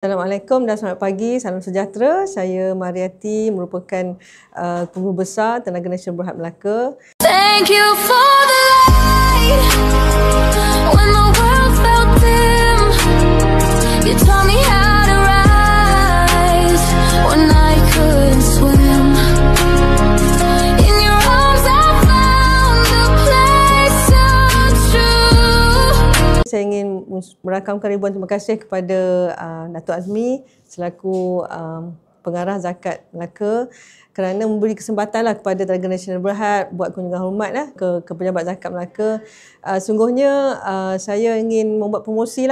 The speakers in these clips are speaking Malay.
Assalamualaikum dan selamat pagi, salam sejahtera. Saya Mariati, merupakan Pengurus Besar Tenaga Nasional Berhad Melaka. Thank you for the light when the world felt dim. You taught me how to rise when I couldn't swim. In your arms I found a place so true. Saya ingin merakamkan ribuan terima kasih kepada Datuk Azmi selaku pengarah Zakat Melaka kerana memberi kesempatan kepada Tenaga Nasional Berhad buat kunjungan hormat ke Pejabat Zakat Melaka. Sungguhnya saya ingin membuat promosi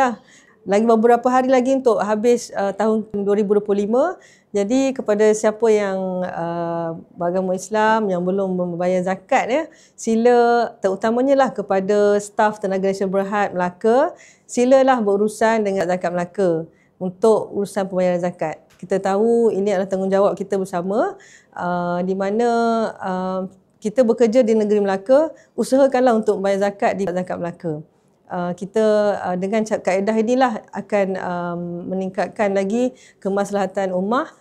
lagi beberapa hari lagi untuk habis tahun 2025. Jadi kepada siapa yang beragama Islam yang belum membayar zakat, sila, terutamanya kepada staf Tenaga Nasional Berhad Melaka, silalah berurusan dengan Zakat Melaka untuk urusan pembayaran zakat. Kita tahu ini adalah tanggungjawab kita bersama, di mana kita bekerja di negeri Melaka, usahakanlah untuk membayar zakat di Zakat Melaka. Kita dengan kaedah inilah akan meningkatkan lagi kemaslahatan ummah,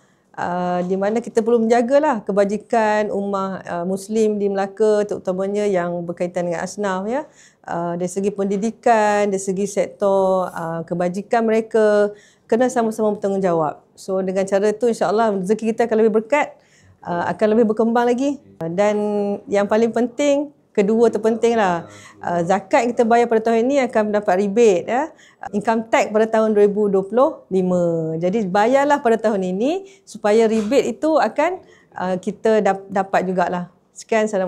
di mana kita perlu menjagalah kebajikan ummah Muslim di Melaka, terutamanya yang berkaitan dengan asnaf, dari segi pendidikan, dari segi sektor kebajikan mereka, kena sama-sama bertanggungjawab. So dengan cara itu insya-Allah rezeki kita akan lebih berkat, akan lebih berkembang lagi. Dan yang paling penting, kedua terpentinglah, zakat yang kita bayar pada tahun ini akan mendapat rebate, income tax pada tahun 2025. Jadi bayarlah pada tahun ini supaya rebate itu akan kita dapat jugalah. Sekian, Assalamualaikum.